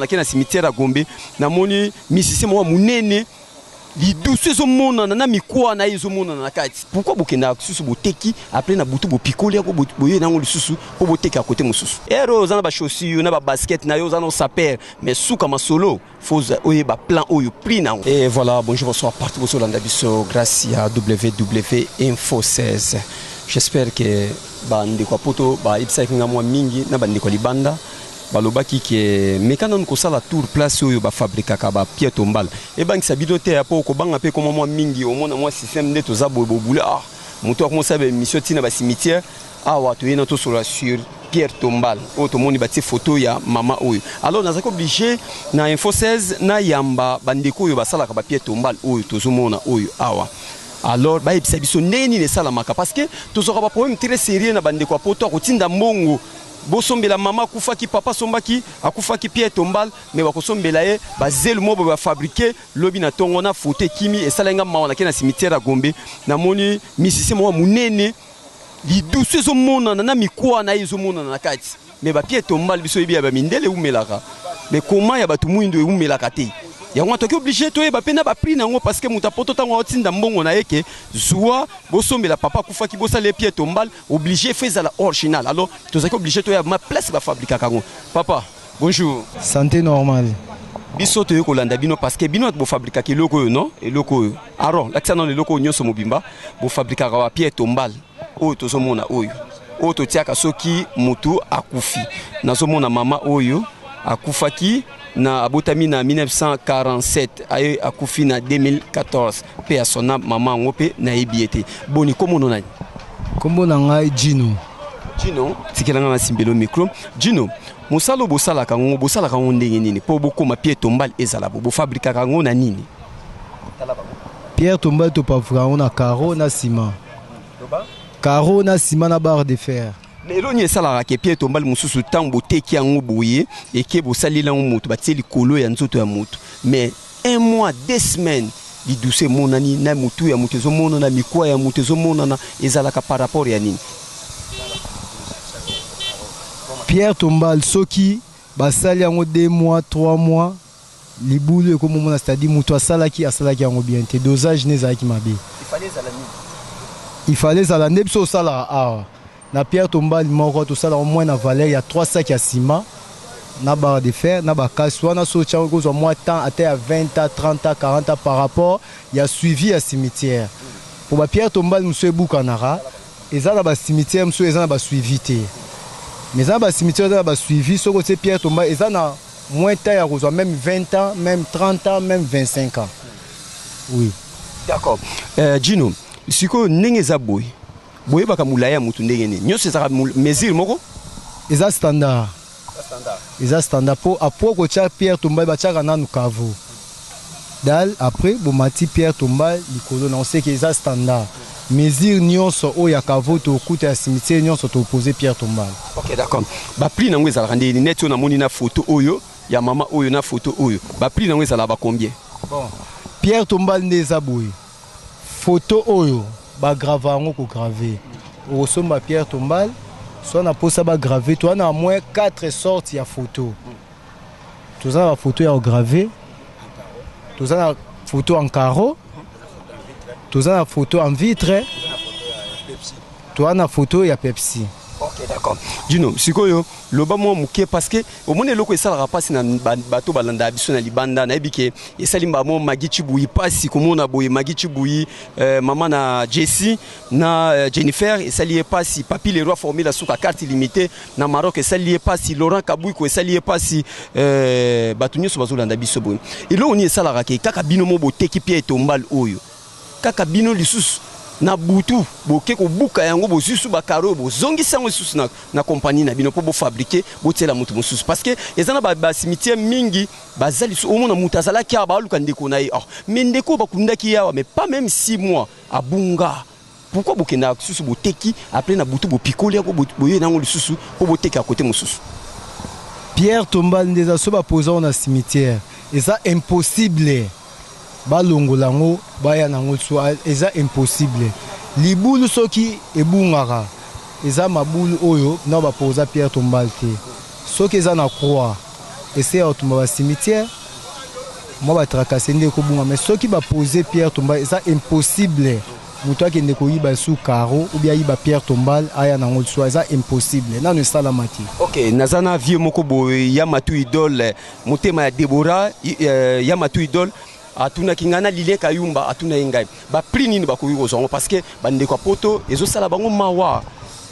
mawa na cimetière à Gombe namoni misisi mo munene lidusu ezomona na mikwa na ezomona na kati. Pourquoi bokenda susu boteki après na butu bopikoli ko boye nango lisusu po boteki à côté mosusu. Ero zana ba chaussures na ba basket na yo zana saper mais suka masolo faut oye ba plan oyo prix nango. Et voilà, bonjour bonsoir partout sur l'andabiso grâce à WW Info 16. J'espère que ba ndeko poto ba ipsa kinga mwa mingi na ba ndeko libanda balobaki ke mekana nko sala tour place oyo ba fabrica ka ba pied tombal e banki sabidote ya poko banga pe comme moi mingi au mona moi système de toza boboule ah moto ko sa be mission tina ba cimetière ah wa to yena to sur pierre tombal auto moni ba ti photo ya mama oyo. Alors nazako obligé na Info 16 na yamba bandeko oyo ba sala ka ba pied tombal oyo tozomona oyo awa. Alors ba ipsa biso neni ne sala maka parce que tozora ba problème très sérieux na bandeko poto ko tinda mbongo bosombela mama kufaki papa sombaki akufaki pied tombal mais bakosombela ye bazelu mo ba fabriquer lobi na tongo na photo kimi esalenga mawa na cimetière à Gombe namoni misisi mo munene lidusu ezomona na mikwa na ezomona na kati mais ba pied tombal biso yebi ya ba mindele umelaka mais comment ya batu muindo umelaka te yango toki obligé to yeba pena ba prix nango parce que muta poto tango otinda mbongo na yeke zwa bosombela papa kufaki bosa les pieds tombal obligé faire la original. Alors tozaki obligé to ya ma place ba fabriquer kango. Papa bonjour, santé normale biso to yeko landa bino parce que bino bo fabriquer ke loko non et loko alors l'accent dans le loko nyonso mobimba bo fabriquer ka pied tombal o tozomona oyo o to tiaka soki mutu akufi nazomona mama oyo akufaki na abotami na 1947 aye akufi na 2014 pe asona mama ngope na ebiete boni komo nonani kombo na ngai Gino tikelanga na simbelo micro Gino musalo bosala kango ndenge nini po bokoma pied tombal ezala bo fabriquer kango na nini pierre tombal to pavra on a carreau na ciment na barre de fer. Mais l'on y est salarié qui pied tombal mususu tambo teki yango boye et qui bo salila mutu bateli kolo ya nzoto ya mutu mais un mois 2 semaines di douce monani na mutu ya mutu zo monana mikwa ya mutu zo monana ezalaka par rapport ya nini pierre tombal soki basali yango 2 mois 3 mois libulu ko momona c'est-à-dire mutu asalaki yango bien te dosage nezaki mabe il fallait ça la nebso sala ah na pierre tombal moko to sala au moins na valeur il y a 3 sacs à ciment na barre de fer na ba kaswa na so tchango au moins temps à 20 à 30 à 40 par rapport il y a suivi à cimetière pour ba pierre tombal monsieur Boukanara et ça na ba cimetière monsieur et ça na ba suivi té mais ça ba cimetière na ba suivi so ko c'est pierre tombal et ça na moins temps ya ko même 20 ans même 30 ans même 25 ans oui d'accord Gino siko ndenge za boy boye baka mulaya mutu ndenge nini nyonso za mesure moko eza standard po apo ko tia pierre tombal ba tia nanu kavo dal après bo mati pierre tombal likolo na on sait que eza standard mesure nyonso o ya kavo to kuta ya cimetière nyonso to poser pierre tombal. OK d'accord ba prix nango eza rande ni net na moni na photo oyo ya mama oyo na photo oyo ba prix nango eza la ba combien bon pierre tombal ndeza boye photo oyo ba grava ngo ko graver au somba pierre tombal soit na posa ba graver toi na moins 4 sortes ya photo tout ça la photo ya graver tout ça la photo en carreau tout ça la photo en vitre toi na photo ya Pepsi. OK d'accord Gino sikoyo loba mo muke parce que au monde loko esala rapasi na bato balanda biso na libanda na ebike esalimba mo magichi buyi pasi komona boye magichi buyi mama na Jessie na Jennifer esalié pasi papi le roi formé la suka carte limitée na Maroc esalié pasi Laurent Kabouy ko esalié pasi bato nyoso bazolanda biso boye elo oni esala rake kaka bino mo boteki pied tombal oyo kaka bino lisusu na butu boke ko buka yango bosusu bakaro bozongisa yango susu na compagnie na bino po bo fabriquer botela mutu mususu parce que ezana ba cimetière mingi bazali au mona mutazala ki aba luka ndeko na ye mais ndeko bakundaki yawa mais pas même 6 mois abunga pourquoi bokenda susu boteki après na butu bopikoli ko boye nango susu po boteki à côté mususu pierre tombal ndeza so ba poser na cimetière et ça impossible balongolango baya nango so eza impossible libulu soki ebungaka eza mabulu oyo na ba posa pierre tombal te soki eza na croix essayer automba cimetière moi ba tracasser ndeko bunga mais ceux qui va poser pierre tombale ça impossible muto akende ko yiba sous carreau ou bien yiba pierre tombale aya na ngol soit ça impossible na ne sala mati. OK, nazana vieux moko boy ya matu idole motema ya Deborah ya matu idole atuna kingana lile kayumba atuna engai ba prix nini bakoyi kozongo parce que bande kwa poto ezo sala bango mawa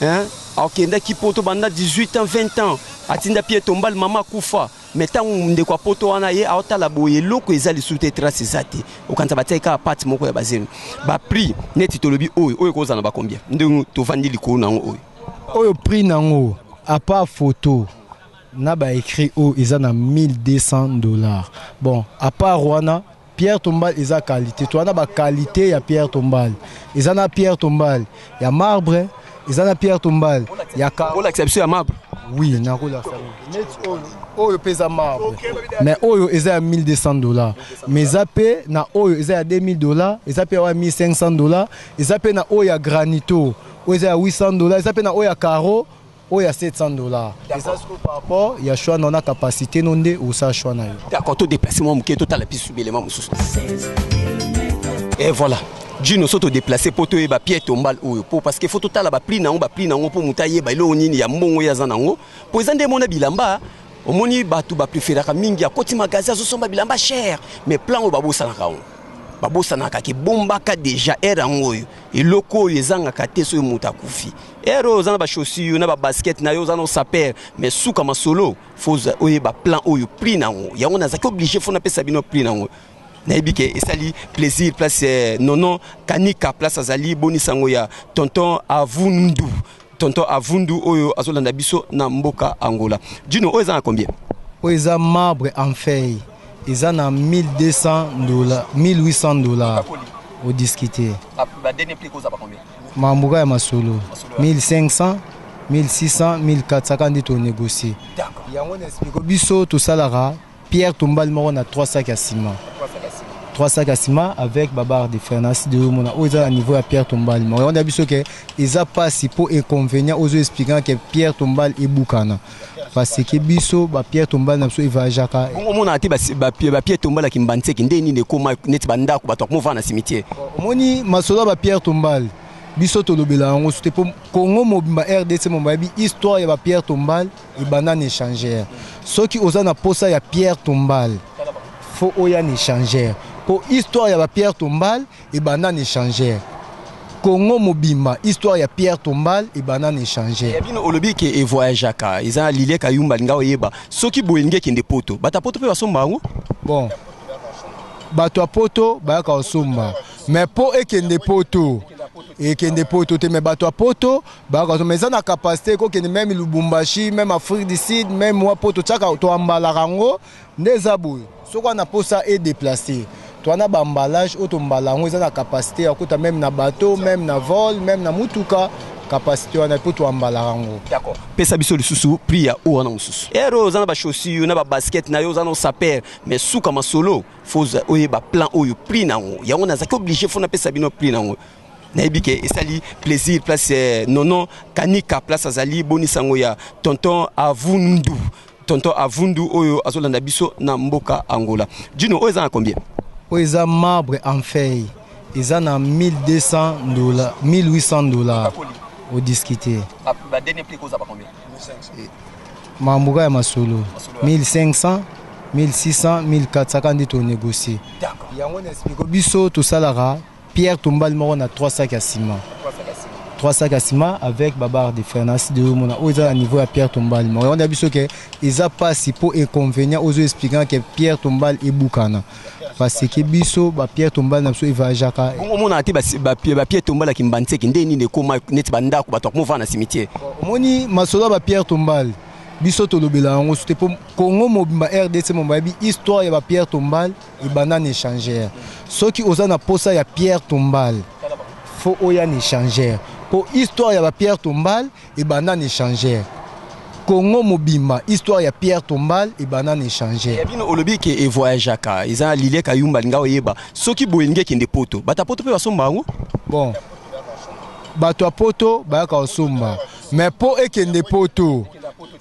hein akenda ki poto banda 18 ans 20 ans atinda pierre tombale mama kufa mais tant ndeko kwa poto wana ye aotala boye loko ezali sous trace zate okanza bateka parti moko ya bazeni ba prix neti tolobi oyo kozana ba combien ndenge to vandi likolo nango oyo prix nango à part photo na ba écrit o ezana $1200. Bon à part Rwanda pierre tombale eza qualité to na ba qualité ya pierre tombale ezana pierre tombale ya marbre ezana pierre tombale ya l'acception ya marbre. Oui, na ko la net oyo pesa marbre mais oyo eza $1200 mais zape na oyo eza $2000 ezape wa $1500 ezape na oyo ya granito oyo eza $800 ezape na oyo ya caro oyo ya $700 eza ce par rapport ya choix na capacité nonde ou ça choix na yo d'accord to déplacement muke to tala pisu belema mususu et voilà Dino soto déplacer poto e ba pierre tombale oyo po parce que faut total ba prix nango po mutaye ba ilo nini ya mbongo ya zanango po ezande mona bilamba omoni batu ba préférer mingi ya koti magasin zo somba bilamba cher mais plan o babosa na kaon babosa na ka ki bomba ka déjà era ngoyo eloko ezanga ka teso muta kufi ero zana ba chaussures na ba basket na yo zana saper mais suka masolo faut oye ba plan oyo prix nango ya on a zaki obligé faut na pesa bino prix nango naibike esali plaisir place nono kanika place azali boni sango ya tonton avundu oyo azolanda biso na mboka Angola. Dino oyo za combien? Oyo za marbre en feuille eza na $1200 $1800 au discuter. Ba dernier prix koza ba combien? Mambuga ya masolo 1500 1600 1400 quand tu négocier. D'accord. Yango n'explique biso to salara pierre tombale moko na 3 sacs à ciment. 3 sacs à ciment avec babar de Fernandez de mon à niveau à pierre tombale. On a vu que ils a pas si pour inconvénient aux expliquant que pierre tombale est boucana. Parce que biso ba pierre tombale na biso eva jaka. On a ba pierre tombale qui mbante qui ndeni ne koma net banda ko bato mo va na cimetière. Moni masola ba pierre tombale. Biso to lobela ngo c'était pour Congo mobimba RDC mombabi histoire ya ba pierre tombale et banane échangère. Ceux qui osent na posa ya pierre tombale. Faut oya échangère. Pour histoire ya ba pierre tombale et banane échangère. Congo mobimba histoire ya pierre tombale et banane échangère. Bino olobi ke e voyage aka iza lile kayumba linga oyeba soki boyenge kende poto bata poto pe basomba ngo bon bato poto ba ka osomba mais po ekende poto te mais bato poto ba ka mais na capacité ko kende même Lubumbashi même Afrique du Sud même moi poto chaka to ambala rango ndeza boy soko na posa et déplacer to na ba emballage auto mbalango eza na capacité à kota même na bateau même na vol même na mutuka capacité wana po to ambala rango. D'accord. Pesa biso lisusu prix ya o wana mususu ero zana ba chaussures na ba basket na yo zana saper mais suka masolo faut oye ba plan oyo prix nango ya on a zaki obligé faut na pesa bino prix nango naibike esali plaisir place nono kanika place azali boni sango ya tonton avundu oyo azolanda biso na mboka Angola. Dino oyo za combien? Oyo za marbre en feuille eza na $1200 $1800 au discuter. Ba dernier prix koza ba combien? Mambuga ya masolo 1500 1600 1400 quand tu négocier. D'accord. Yango n'explique biso to salara pierre tombale moko na 3 sacs à ciment. 3 sacs à ciment avec babar de Fernandez de mon à niveau à pierre tombale. On a vu que ils a pas si pour inconvénient aux expliquant que pierre tombale est boucana. Parce que biso ba pierre tombale na biso eva jaka. On a ba pierre tombale qui mbante qui ndeni ne koma net banda ko bato mo va na cimetière. Moni masola ba pierre tombale. Biso to lobela ngo c'était pour Congo mobimba RDC mombabi histoire ya ba pierre tombale et banane échangère. Ceux qui osent na posa ya pierre tombale. Faut oya échangère. Pour histoire ya ba pierre tombale et banane échangère. Congo mobimba histoire ya pierre tombale et banane échangère. Bino olobi ke e voyage aka iza lile kayumba linga oyeba soki boyenge kende poto bata poto pe basomba ngo bon bato poto ba ka osomba mais po ekende poto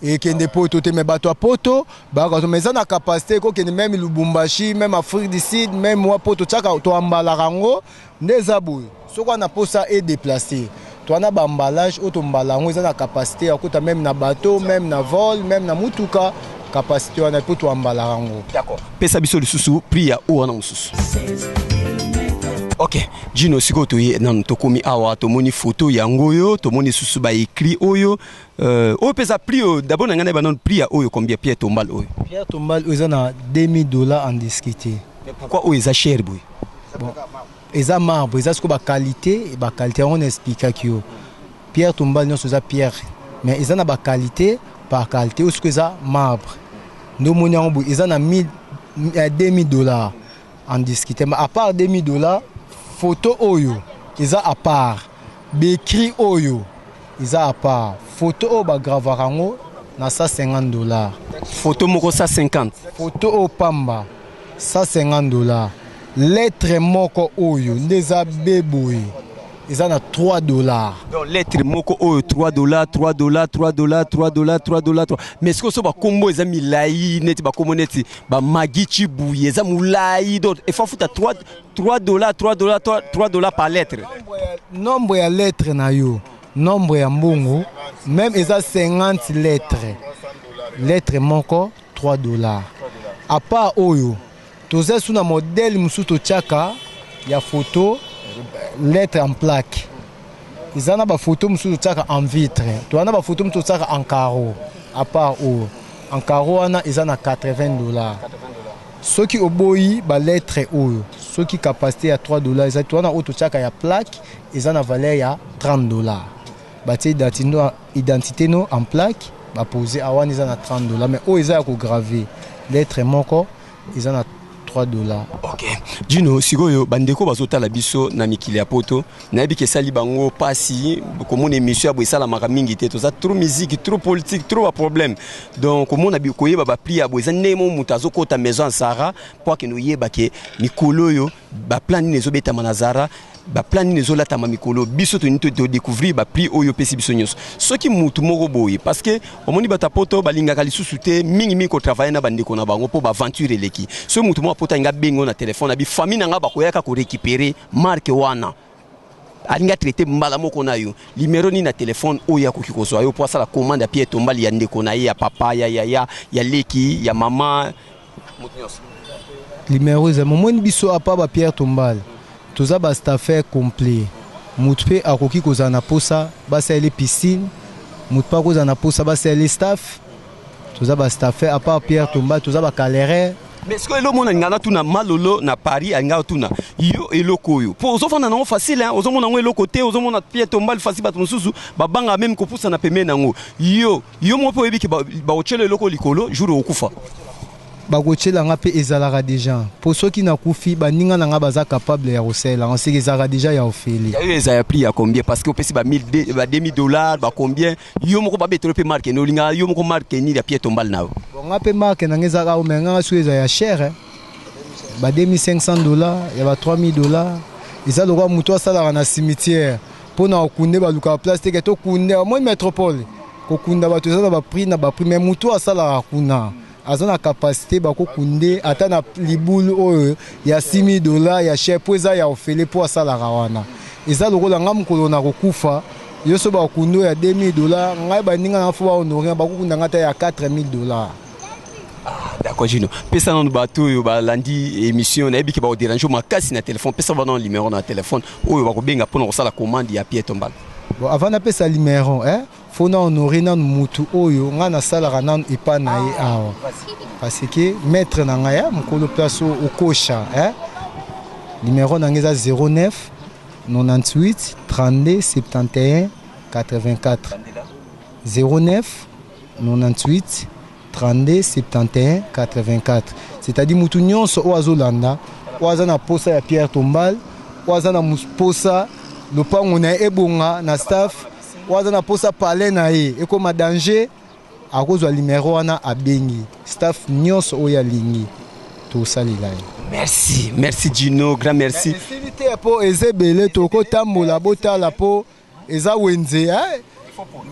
et kende poto te me bato a poto ba ko mais na capacité ko kende même Lubumbashi même Afrique du Sud même moi poto chaka to ambala rango ndezabu soko na posa et déplacer to na ba emballage auto mbalango eza na capacité ya kota même na bateau même na vol même na mutuka capacité wana pour to ambala rango. D'accord. Pesa biso lisusu prix ya o na mususu. Ok, Gino siko toye nan tokomi awa tomoni photo yango yo tomoni susu ba écrit oyo o pesa prix d'abord ngana ba non prix ya oyo combien Pierre Tombal oyo. Pierre Tombal oyo na $2000 en discuter. Mais pourquoi oyo eza cher boy? Bon, eza marbre, eza siko ba qualité on explique akio. Pierre Tombal non eza pierre, mais eza na ba qualité par qualité siko eza marbre. Nous moni yango boy eza na $2000 en discuter, mais à part $2000 photo oyo eza à part bécrit oyo eza à part photo o ba gravarango na $150 photo moko 150 photo o pamba $150 lettre moko oyo ndeza beboy eza na $3 donc lettre moko oyo $3 mais ce que so ba kombo eza milai neti ba kombo neti ba magichi buye eza mulai donc il faut futa $3 par lettre. Nombre ya lettre na yo nombre ya mbongo même eza 50 lettres lettre moko $3 à part oyo toza suna modèle musuto chaka ya photo lettre en plaque. Ils ont des photos en vitre. Tu as des photos en carreau. À part où en carreau, ils ont $80. Ceux qui ont des lettres, ceux qui ont capacité à $3, ils ont une plaque, ils ont une valeur à $30. Identité en plaque, ils ont $30. Mais eux, ils ont gravé. Lettres, ils ont $3. Ok. Gino, sikoyo bandeko bazotala biso na mikili ya poto nayebi ke sali bango pasi komona émission ya boisala maka mingi te toza trop musique trop politique trop problème donc komona bi koyeba ba prix ya boisa nemo mutazo kota maison Sara pour que nous yeba ke mikolo yo ba plan ni ezobeta manazara ba plan ni ezolata ma mikolo biso to nito to découvrir ba prix oyo pesi biso nyos soki mutu moko boye parce que omoni bata poto balinga kali susute mingi ko travailler na bandeko na bango po ba aventure leki so mutu mo poto nga bengo na téléphone na bi famille nga ba koyaka ko récupérer marque wana alinga traiter mbala moko na yo numéro ni na téléphone oyo akoki kozwa yo po sala commande ya Pierre Tombal ya ndeko na ye ya papa ya leki ya mama mutu nyos numéro za momoni biso apa ba Pierre Tombal toza ba staff complet mutpe akoki kozana posa basa ele piscine mutpa kozana posa basa ele staff toza ba staff à part Pierre Tombal toza ba caleraire. Mais ce que le monde ngana tuna malolo na Paris anga tuna yo eloko yo pour ozofana nango facile hein ozomona ngo eloko te ozomona Pierre Tombal facile bato mususu babanga même ko pusa na peme nango yo mo po ebiki ba ochelo eloko likolo jour okufa bakochela nga pe ezalaka déjà pour ceux qui na kufi baninga nanga baza capable ya kosela on sait que ezalaka déjà ya ofeli ya yo ezaya prix ya combien parce que opesi ba $2000 ba combien yo moko ba betelo pe marque no linga yo moko marque ni ya Pierre Tombal na bon nga pe marque nanga ezaka o menga su ezaya cher ba $2500 ya ba $3000 eza lokwa muto asala na cimetière pona okunde ba luka plastique to kunde mo métropole ko kunda bato eza ba prix mais muto asala kuna azana capacité bako kunde ata na libulu oyo ya $6000 ya cher poza ya ofele po asala rawana eza lokola ngam kolona kokufa yoso ba kundo ya $2000 ngai ba ninga na fo ba honorer ba kunda ngata ya $4000. D'accord Gino pesa non bato yo ba landi émission na ebiki ba o déranger makasi na téléphone pesa ba non numéro na téléphone oyo ba ko benga pona kosala commande ya Pierre Tombal. Bon avant na pesa numéro faut na honorer na mutu oyo nga na sala na ipa na ye awa parce que maître na ngaya mukolo place okosha numéro na ngeza 09 98 32 71 84 09 98 32 71 84 c'est-à-dire mutu nyonso oazolanda oaza na posa ya Pierre Tombal oaza na posa lopango na ebonga na staff waza na posa parler na ye ekoma danger akozwa numéro wana abengi staff nyonso oya lingi to salila. Merci Gino, grand merci. Facilité po ezebele toko tambola botala po eza wenze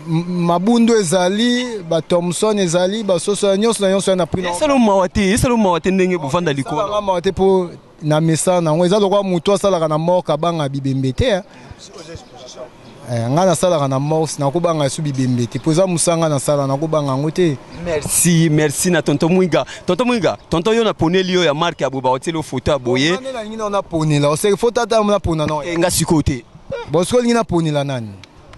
Mabundo ezali, ba Thomson ezali, ba soso nyonso na prix. Esalo mawate ndenge bovanda likolo. Sala mawate po na mesa na ngo ezalo kwa muto asala na moka banga bibembe te. Nga na sala na morse na kubanga su bibembe te. Poza musanga na sala na kubanga ngote. Merci na tonton Mwiga. Tonton yo na poneli yo ya marque abuba hotelo photo aboye. Na ngina na ponela, o se photo ata na pona no. Nga sikote. Bosko ngina ponela nani?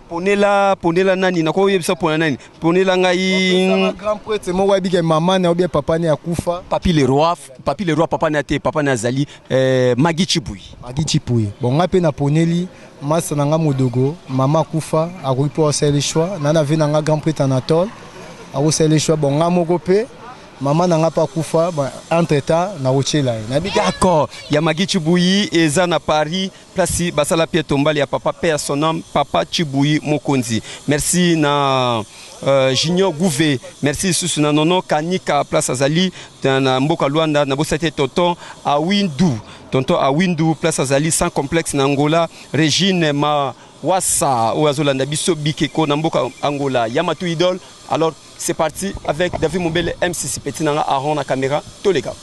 Ponela nani na ko yebisa pona nani? Ponela ngai grand prêtre mo wa bike maman na obie papa ne akufa. Papi le roi papa na te papa na zali Magi Chipuyi. Bon nga pe na poneli masa na nga modogo mama akufa akoki po osele choix na ve na nga grand prêtre Anatole akosele choix bon nga moko pe maman na nga pa kufa entre temps na ochela na bi d'accord ya Magi Chipuyi eza na Paris place basala Pierre Tombali ya papa père son nom papa Chipuyi Mokonzi. Merci na Junior Gouvé, merci susu na nono Kanika place azali na mboka Luanda na bosate tonton a Windu place azali sans complexe na Angola. Régine Mawassa Oazolanda biso bikeko na mboka Angola Yamatou Idol. Alors c'est parti avec David Mombele MCC Petit Nanga Aaron na caméra tous les gars.